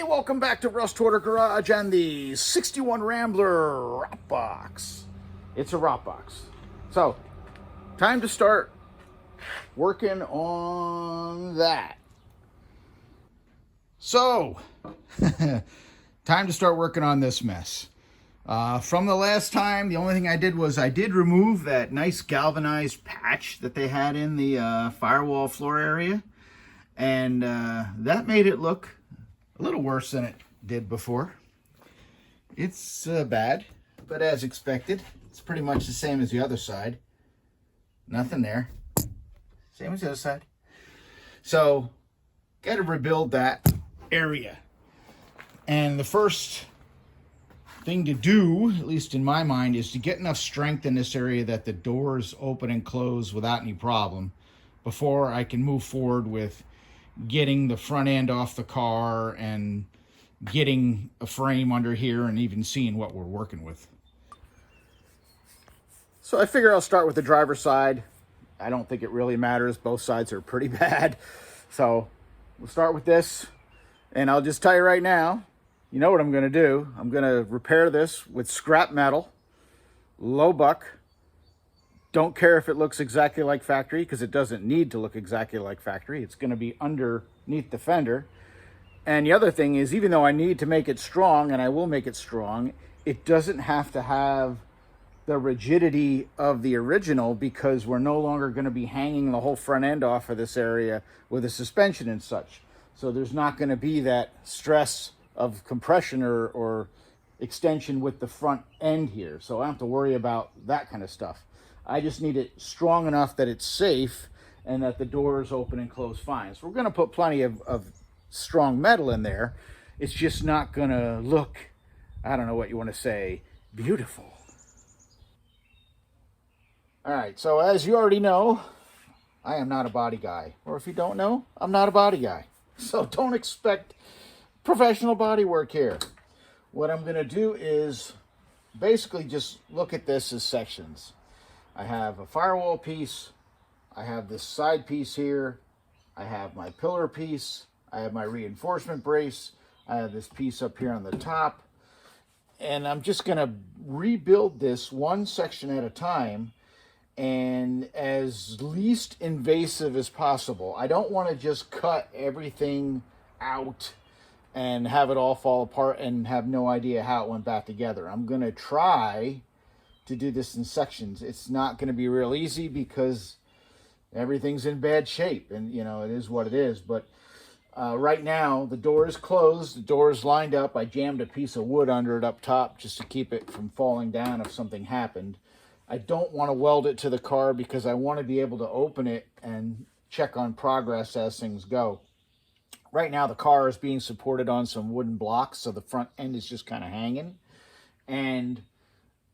Hey, welcome back to Rust Order Garage and the 61 Rambler Rot Box. It's a Rot Box. So, time to start working on that. So, time to start working on this mess. From the last time, the only thing I did was I did remove that nice galvanized patch that they had in the firewall floor area. And that made it look a little worse than it did before. It's bad, but as expected. It's pretty much the same as the other side. Nothing there. Same as the other side. So, got to rebuild that area. And the first thing to do, at least in my mind, is to get enough strength in this area that the doors open and close without any problem before I can move forward with getting the front end off the car and getting a frame under here and even seeing what we're working with. So I figure I'll start with the driver's side. I don't think it really matters. Both sides are pretty bad. So we'll start with this. And I'll just tell you right now, you know what I'm going to do. I'm going to repair this with scrap metal, low buck. Don't care if it looks exactly like factory, because it doesn't need to look exactly like factory. It's going to be underneath the fender. And the other thing is, even though I need to make it strong, and I will make it strong, it doesn't have to have the rigidity of the original, because we're no longer going to be hanging the whole front end off of this area with a suspension and such. So there's not going to be that stress of compression or extension with the front end here. So I don't have to worry about that kind of stuff. I just need it strong enough that it's safe and that the doors open and close fine. So we're going to put plenty of strong metal in there. It's just not going to look, I don't know what you want to say, beautiful. All right, so as you already know, I am not a body guy. Or if you don't know, I'm not a body guy. So don't expect professional body work here. What I'm going to do is basically just look at this as sections. I have a firewall piece, I have this side piece here, I have my pillar piece, I have my reinforcement brace, I have this piece up here on the top, and I'm just going to rebuild this one section at a time and as least invasive as possible. I don't want to just cut everything out and have it all fall apart and have no idea how it went back together. I'm going to try to do this in sections. It's not going to be real easy because everything's in bad shape, and you know, it is what it is. But right now the door is closed, the door is lined up. I jammed a piece of wood under it up top just to keep it from falling down if something happened. I don't want to weld it to the car because I want to be able to open it and check on progress as things go. Right now the car is being supported on some wooden blocks, so the front end is just kind of hanging, and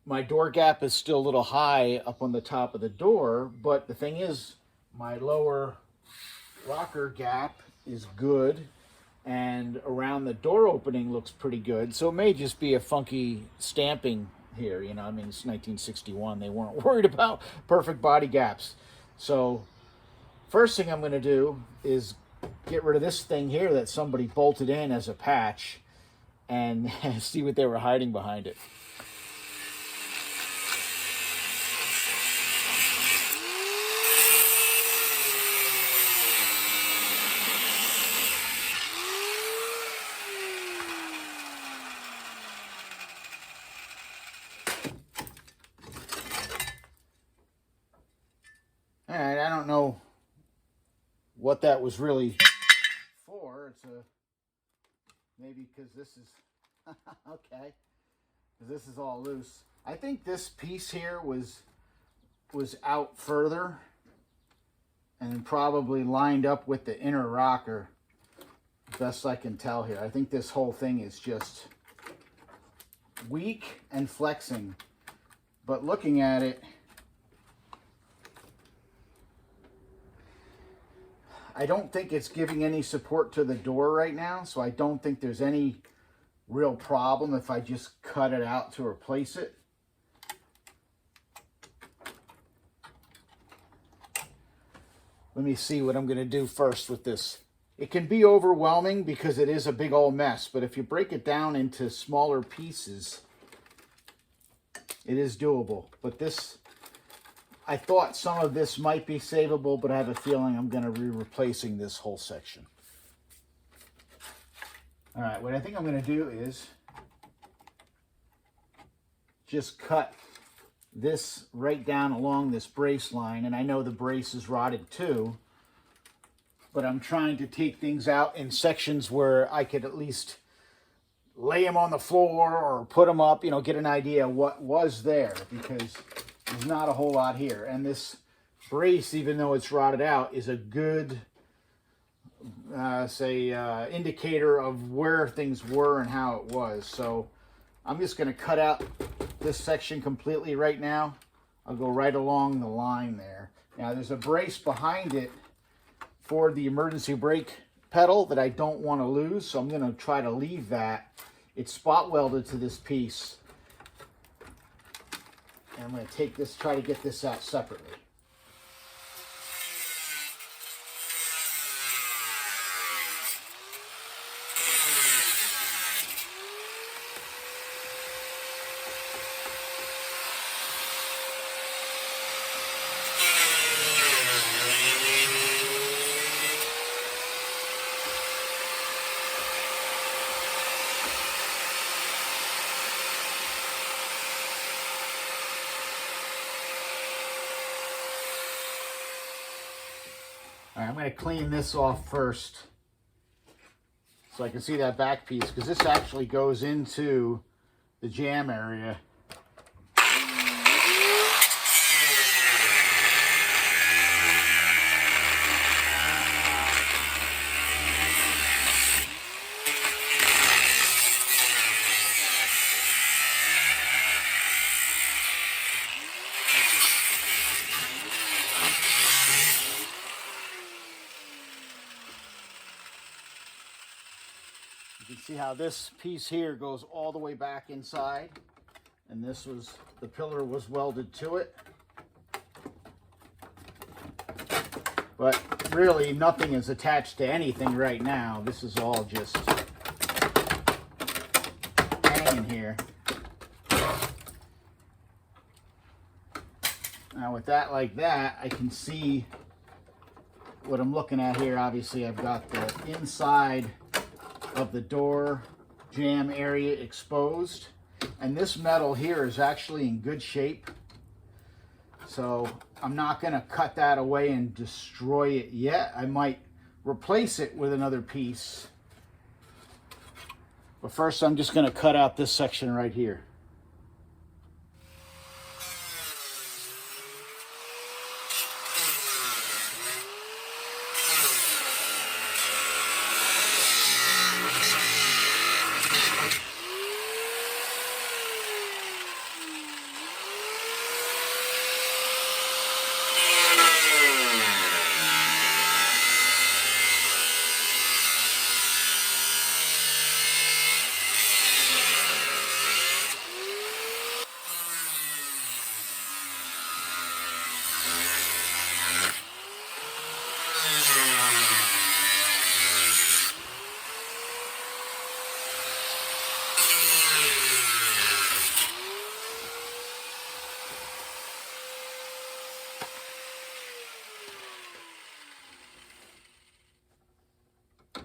my door gap is still a little high up on the top of the door, but the thing is, my lower rocker gap is good, and around the door opening looks pretty good, so it may just be a funky stamping here, you know, I mean, it's 1961, they weren't worried about perfect body gaps. So, first thing I'm going to do is get rid of this thing here that somebody bolted in as a patch, and see what they were hiding behind it. All right, I don't know what that was really for. It's a, maybe because this is, okay, because this is all loose. I think this piece here was out further and probably lined up with the inner rocker, best I can tell here. I think this whole thing is just weak and flexing, but looking at it, I don't think it's giving any support to the door right now, so I don't think there's any real problem if I just cut it out to replace it. Let me see what I'm going to do first with this It can be overwhelming because it is a big old mess, but if you break it down into smaller pieces, it is doable. But this, I thought some of this might be savable, but I have a feeling I'm going to be replacing this whole section. All right, what I think I'm going to do is just cut this right down along this brace line, and I know the brace is rotted too, but I'm trying to take things out in sections where I could at least lay them on the floor or put them up, you know, get an idea of what was there, because there's not a whole lot here. And this brace, even though it's rotted out, is a good indicator of where things were and how it was. So I'm just going to cut out this section completely right now. I'll go right along the line there. Now there's a brace behind it for the emergency brake pedal that I don't want to lose, so I'm going to try to leave that. It's spot welded to this piece. And I'm going to take this, try to get this out separately. All right, I'm going to clean this off first so I can see that back piece, because this actually goes into the jam area. You can see how this piece here goes all the way back inside, and this was, the pillar was welded to it. But really nothing is attached to anything right now. This is all just hanging here. Now with that like that, I can see what I'm looking at here. Obviously I've got the inside of the door jam area exposed, and this metal here is actually in good shape, so I'm not going to cut that away and destroy it yet. I might replace it with another piece, but first I'm just going to cut out this section right here.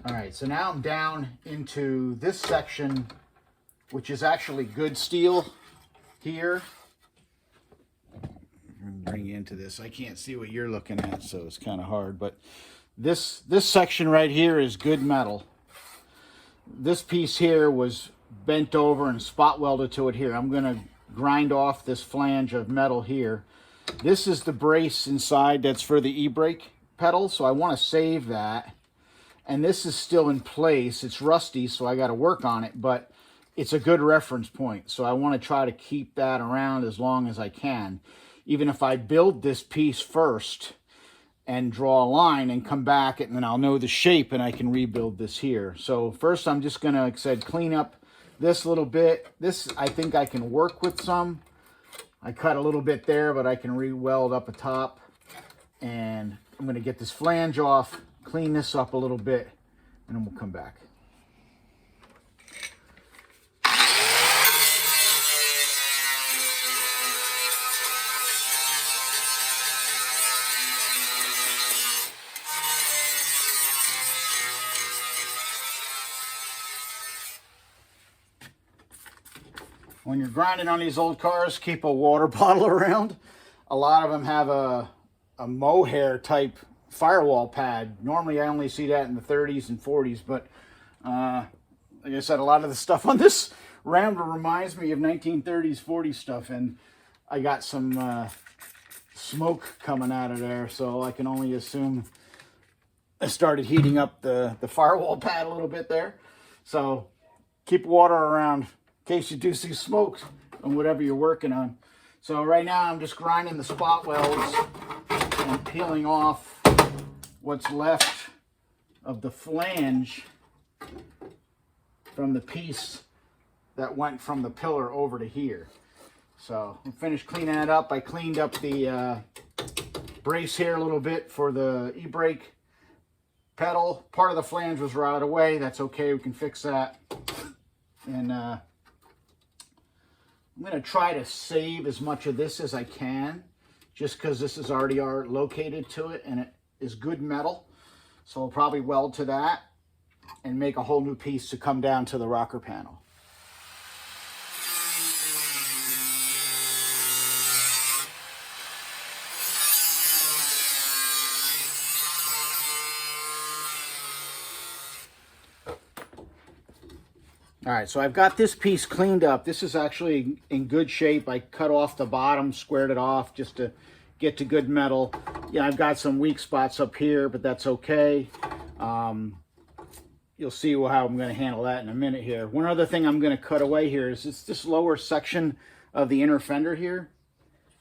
All right, so now I'm down into this section, which is actually good steel here. Bring you into this. I can't see what you're looking at, so it's kind of hard, but this section right here is good metal. This piece here was bent over and spot welded to it here. I'm going to grind off this flange of metal here. This is the brace inside that's for the e-brake pedal, so I want to save that. And this is still in place. It's rusty, so I got to work on it, but it's a good reference point. So I want to try to keep that around as long as I can. Even if I build this piece first and draw a line and come back, and then I'll know the shape and I can rebuild this here. So first I'm just going to, like I said, clean up this little bit. This I think I can work with some. I cut a little bit there, but I can re-weld up a top. And I'm going to get this flange off, clean this up a little bit, and then we'll come back. When you're grinding on these old cars, keep a water bottle around. A lot of them have a mohair type firewall pad. Normally I only see that in the 30s and 40s, but like I said, a lot of the stuff on this Rambler reminds me of 1930s, 40s stuff, and I got some smoke coming out of there, so I can only assume I started heating up the firewall pad a little bit there. So keep water around in case you do see smoke on whatever you're working on. So right now I'm just grinding the spot welds and peeling off what's left of the flange from the piece that went from the pillar over to here. So I'm finished cleaning it up. I cleaned up the brace here a little bit for the e-brake pedal. Part of the flange was rotted away. That's okay, we can fix that. And I'm going to try to save as much of this as I can, just because this is already located to it and it is good metal. So I'll probably weld to that and make a whole new piece to come down to the rocker panel. All right, so I've got this piece cleaned up. This is actually in good shape. I cut off the bottom, squared it off just to get to good metal. Yeah, I've got some weak spots up here, but that's okay. You'll see how I'm going to handle that in a minute here. One other thing I'm going to cut away here is this lower section of the inner fender here.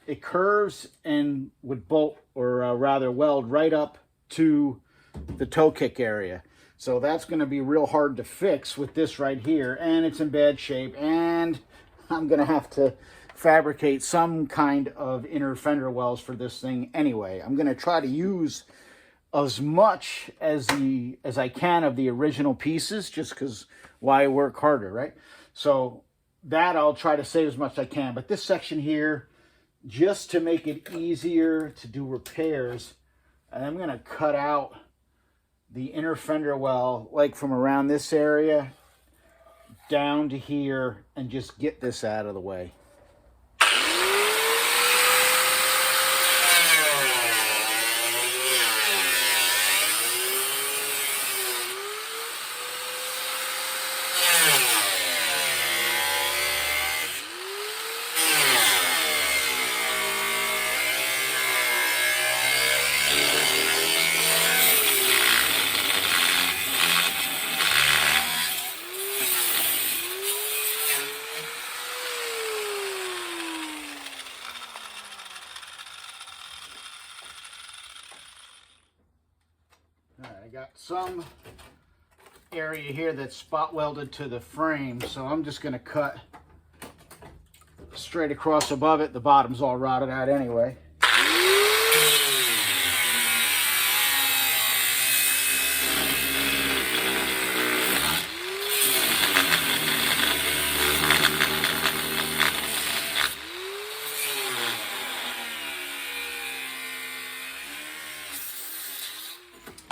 It curves and would bolt, or rather weld, right up to the toe kick area. So that's going to be real hard to fix with this right here, and it's in bad shape, and I'm going to have to fabricate some kind of inner fender wells for this thing anyway. I'm going to try to use as much as I can of the original pieces, just because why work harder, right? So that I'll try to save as much as I can. But this section here, just to make it easier to do repairs, I'm going to cut out the inner fender well, like from around this area down to here, and just get this out of the way. I got some area here that's spot welded to the frame, so I'm just going to cut straight across above it. The bottom's all rotted out anyway.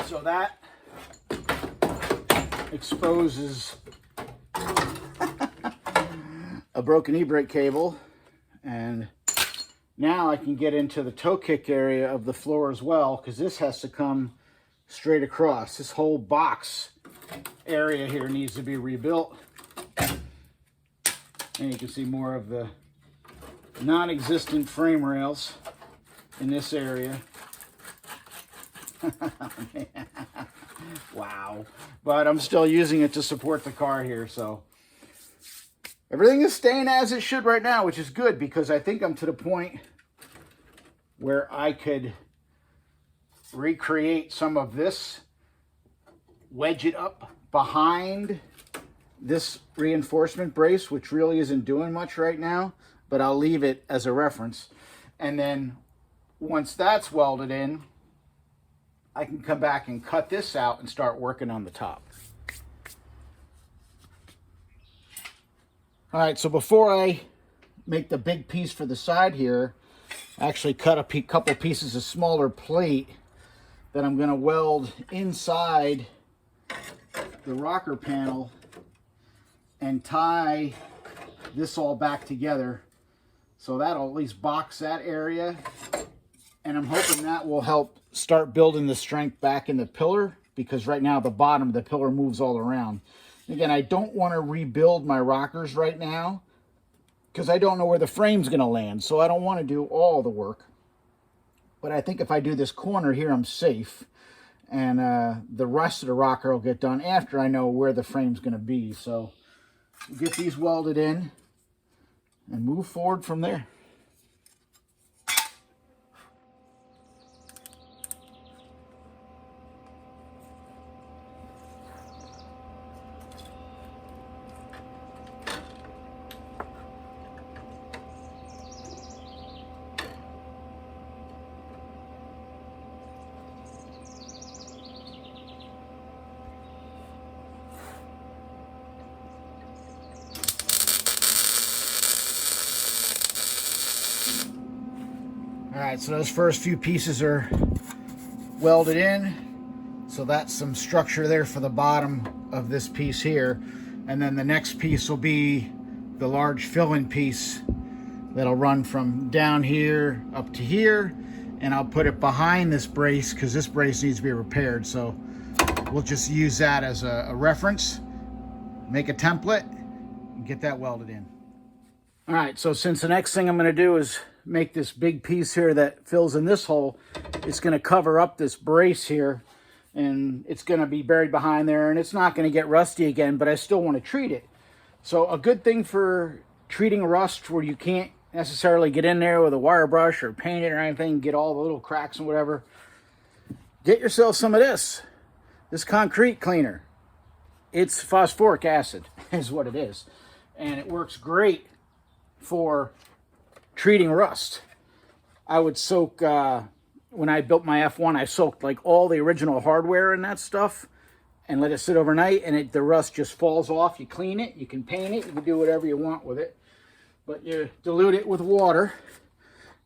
So that exposes a broken e-brake cable, and now I can get into the toe kick area of the floor as well, because this has to come straight across. This whole box area here needs to be rebuilt, and you can see more of the non-existent frame rails in this area. Wow. But I'm still using it to support the car here, so everything is staying as it should right now, which is good, because I think I'm to the point where I could recreate some of this, wedge it up behind this reinforcement brace, which really isn't doing much right now, but I'll leave it as a reference. And then once that's welded in, I can come back and cut this out and start working on the top. All right, so before I make the big piece for the side here, I actually cut a couple pieces of smaller plate that I'm going to weld inside the rocker panel and tie this all back together. So that'll at least box that area. And I'm hoping that will help start building the strength back in the pillar, because right now the bottom of the pillar moves all around. Again, I don't want to rebuild my rockers right now because I don't know where the frame's going to land. So I don't want to do all the work. But I think if I do this corner here, I'm safe. And the rest of the rocker will get done after I know where the frame's going to be. So we'll get these welded in and move forward from there. All right, so those first few pieces are welded in. So that's some structure there for the bottom of this piece here. And then the next piece will be the large fill-in piece that'll run from down here up to here. And I'll put it behind this brace because this brace needs to be repaired. So we'll just use that as a reference, make a template, and get that welded in. All right, so since the next thing I'm going to do is make this big piece here that fills in this hole, it's going to cover up this brace here, and it's going to be buried behind there, and it's not going to get rusty again, but I still want to treat it. So a good thing for treating rust where you can't necessarily get in there with a wire brush or paint it or anything, get all the little cracks and whatever, get yourself some of this concrete cleaner. It's phosphoric acid is what it is, and it works great for treating rust. I would soak, when I built my F1, I soaked like all the original hardware in that stuff and let it sit overnight, and the rust just falls off. You clean it, you can paint it, you can do whatever you want with it, but you dilute it with water.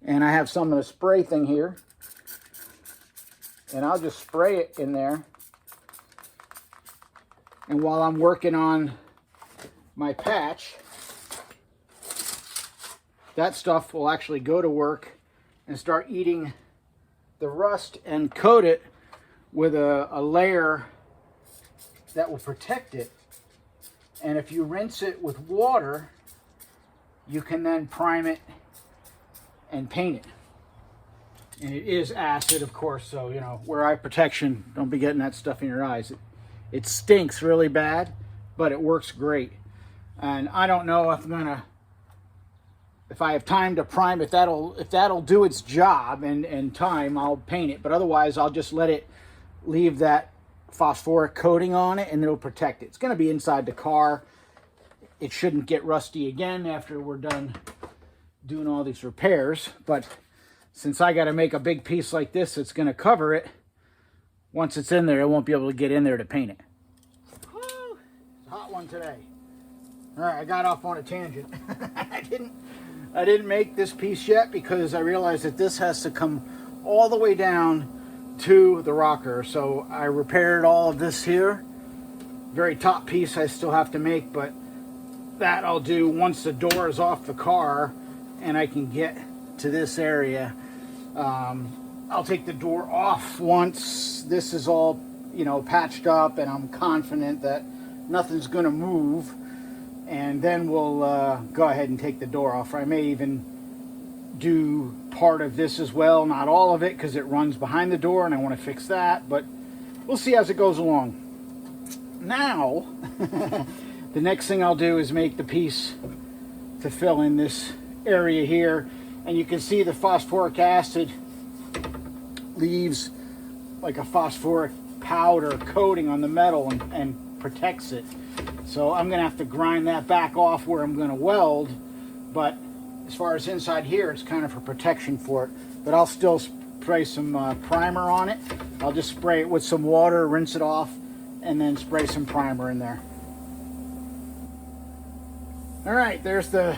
And I have some of the spray thing here, and I'll just spray it in there. And while I'm working on my patch, that stuff will actually go to work and start eating the rust and coat it with a layer that will protect it. And if you rinse it with water, you can then prime it and paint it. And it is acid, of course, so, you know, wear eye protection. Don't be getting that stuff in your eyes. It stinks really bad, but it works great. And I don't know if I have time to prime it, if that'll do its job and time, I'll paint it. But otherwise, I'll just let it leave that phosphoric coating on it, and it'll protect it. It's going to be inside the car. It shouldn't get rusty again after we're done doing all these repairs. But since I got to make a big piece like this, it's going to cover it. Once it's in there, it won't be able to get in there to paint it. Woo! It's a hot one today. All right, I got off on a tangent. I didn't make this piece yet because I realized that this has to come all the way down to the rocker. So I repaired all of this here. Very top piece I still have to make, but that I'll do once the door is off the car and I can get to this area. I'll take the door off once this is all, you know, patched up and I'm confident that nothing's going to move. And then we'll go ahead and take the door off. I may even do part of this as well, not all of it, because it runs behind the door and I want to fix that, but we'll see as it goes along. Now, the next thing I'll do is make the piece to fill in this area here, and you can see the phosphoric acid leaves like a phosphoric powder coating on the metal and protects it. So I'm going to have to grind that back off where I'm going to weld, but as far as inside here, it's kind of for protection for it. But I'll still spray some primer on it. I'll just spray it with some water, rinse it off, and then spray some primer in there. All right, there's the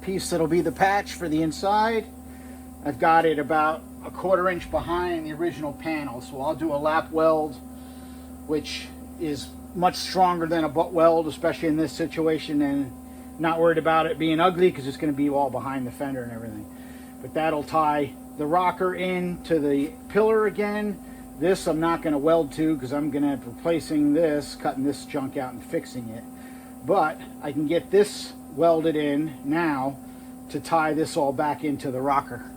piece that'll be the patch for the inside. I've got it about a 1/4 inch behind the original panel, so I'll do a lap weld, which is much stronger than a butt weld, especially in this situation, and not worried about it being ugly because it's going to be all behind the fender and everything. But that'll tie the rocker into the pillar again. This I'm not going to weld to because I'm going to be replacing this, cutting this junk out and fixing it. But I can get this welded in now to tie this all back into the rocker.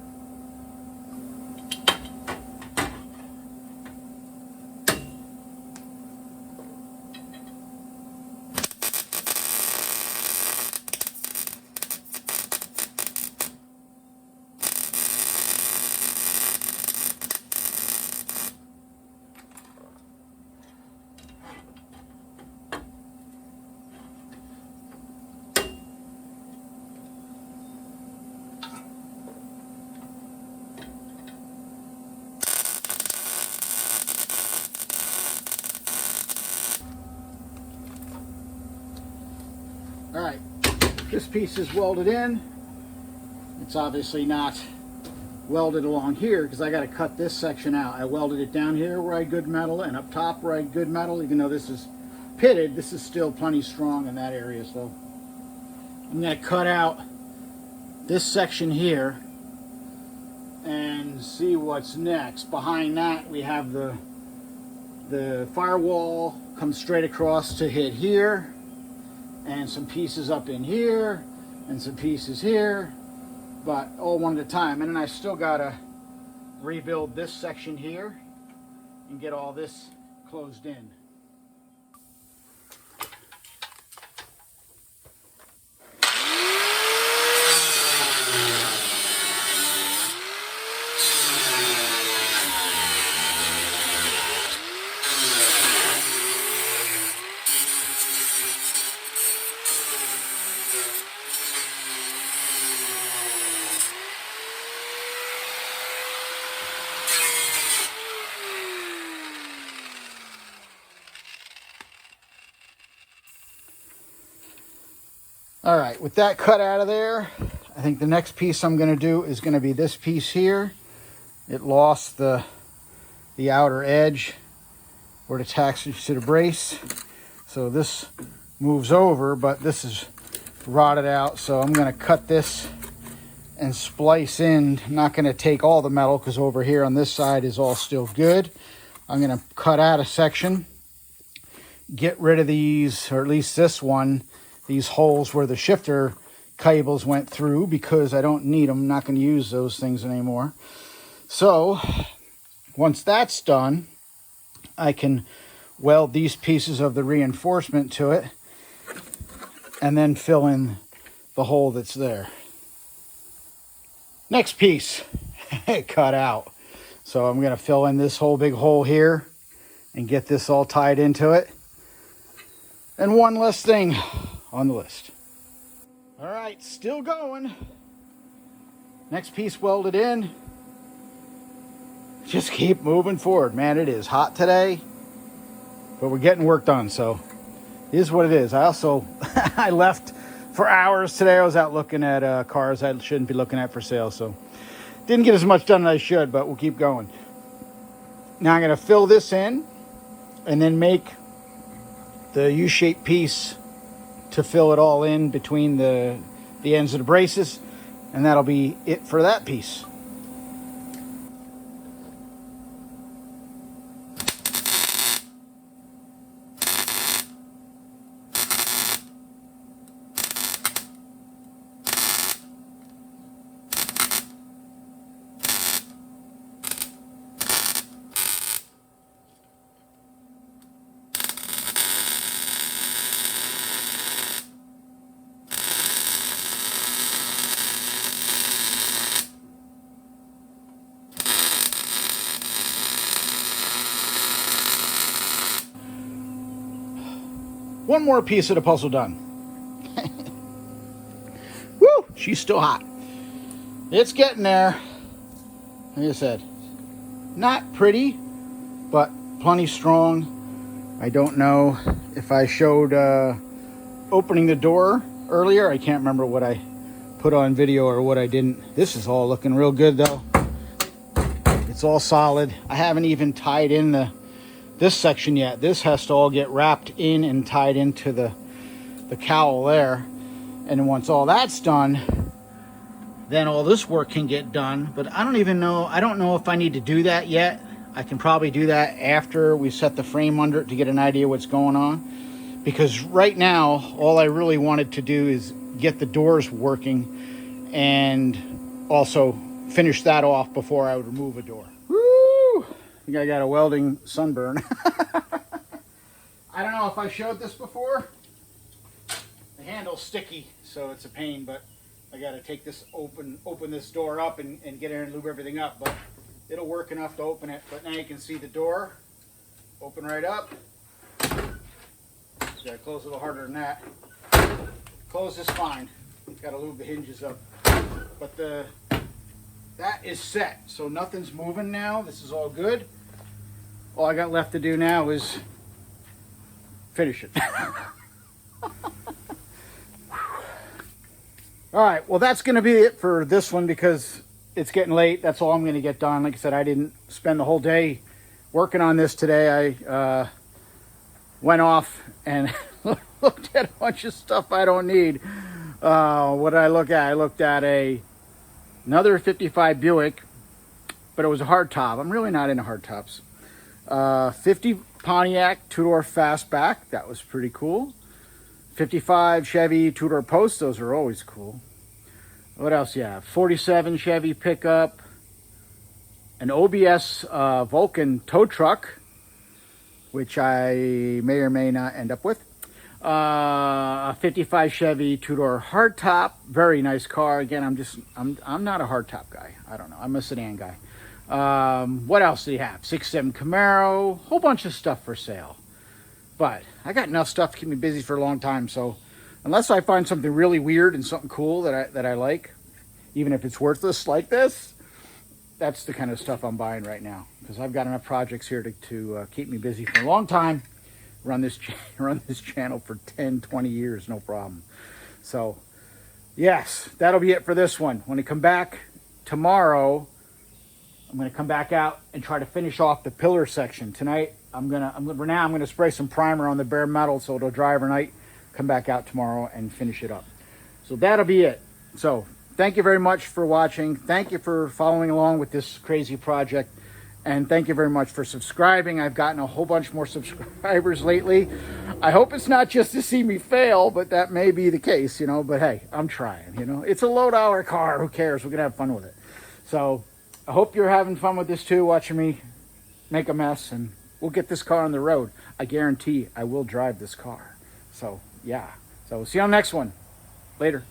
All right, this piece is welded in. It's obviously not welded along here because I got to cut this section out. I welded it down here where I had good metal and up top where I had good metal. Even though this is pitted, this is still plenty strong in that area. So I'm going to cut out this section here and see what's next. Behind that we have the firewall comes straight across to hit here, and some pieces up in here and some pieces here, but all one at a time. And then I still gotta rebuild this section here and get all this closed in. All right, with that cut out of there, I think the next piece I'm going to do is going to be this piece here. It lost the outer edge where it attaches to the brace. So this moves over, but this is rotted out. So I'm going to cut this and splice in. I'm not going to take all the metal because over here on this side is all still good. I'm going to cut out a section, get rid of these, or at least this one, these holes where the shifter cables went through, because I don't need them. I'm not going to use those things anymore. So once that's done, I can weld these pieces of the reinforcement to it and then fill in the hole that's there. Next piece cut out. So I'm going to fill in this whole big hole here and get this all tied into it. And one less thing on the list. All right, still going. Next piece welded in. Just keep moving forward, man. It is hot today, but we're getting work done, so it is what it is. I also I left for hours today. I was out looking at cars I shouldn't be looking at for sale, so didn't get as much done as I should, but we'll keep going. Now I'm going to fill this in and then make the U-shaped piece to fill it all in between the ends of the braces, and that'll be it for that piece. One more piece of the puzzle done. Woo! She's still hot. It's getting there. Like I said, not pretty, but plenty strong. I don't know if I showed opening the door earlier. I can't remember what I put on video or what I didn't. This is all looking real good though. It's all solid. I haven't even tied in this section yet. This has to all get wrapped in and tied into the cowl there. And once all that's done, then all this work can get done. But I don't even know, I don't know if I need to do that yet. I can probably do that after we set the frame under it to get an idea what's going on. Because right now, all I really wanted to do is get the doors working and also finish that off before I would remove a door. Woo! I think I got a welding sunburn. I don't know if I showed this before. The handle's sticky, so it's a pain, but I got to take this open this door up and get in and lube everything up, but it'll work enough to open it. But now you can see the door open right up. Got to close a little harder than that. Close is fine. Got to lube the hinges up. But that is set, so nothing's moving now. This is all good. All I got left to do now is finish it. All right, well, that's going to be it for this one because it's getting late. That's all I'm going to get done. Like I said, I didn't spend the whole day working on this today. I went off and looked at a bunch of stuff I don't need. What did I look at? I looked at another 55 Buick, but it was a hardtop. I'm really not into hardtops. 50 Pontiac two-door fastback. That was pretty cool. 55 Chevy two-door post. Those are always cool. What else you have? 47 Chevy pickup. An OBS Vulcan tow truck, which I may or may not end up with. A 55 Chevy two-door hardtop. Very nice car. Again, I'm not a hardtop guy. I don't know. I'm a sedan guy. What else do you have? 67 Camaro. Whole bunch of stuff for sale. But I got enough stuff to keep me busy for a long time. So unless I find something really weird and something cool that I like, even if it's worthless like this, that's the kind of stuff I'm buying right now. Because I've got enough projects here to keep me busy for a long time. Run this channel for 10, 20 years, no problem. So yes, that'll be it for this one. When I come back tomorrow, I'm going to come back out and try to finish off the pillar section. Tonight, I'm gonna spray some primer on the bare metal so it'll dry overnight. Come back out tomorrow and finish it up. So that'll be it. So thank you very much for watching. Thank you for following along with this crazy project. And thank you very much for subscribing. I've gotten a whole bunch more subscribers lately. I hope it's not just to see me fail, but that may be the case, you know. But hey, I'm trying, you know. It's a low-dollar car. Who cares? We're going to have fun with it. So I hope you're having fun with this too, watching me make a mess. And we'll get this car on the road. I guarantee I will drive this car. So, yeah. So, we'll see you on the next one. Later.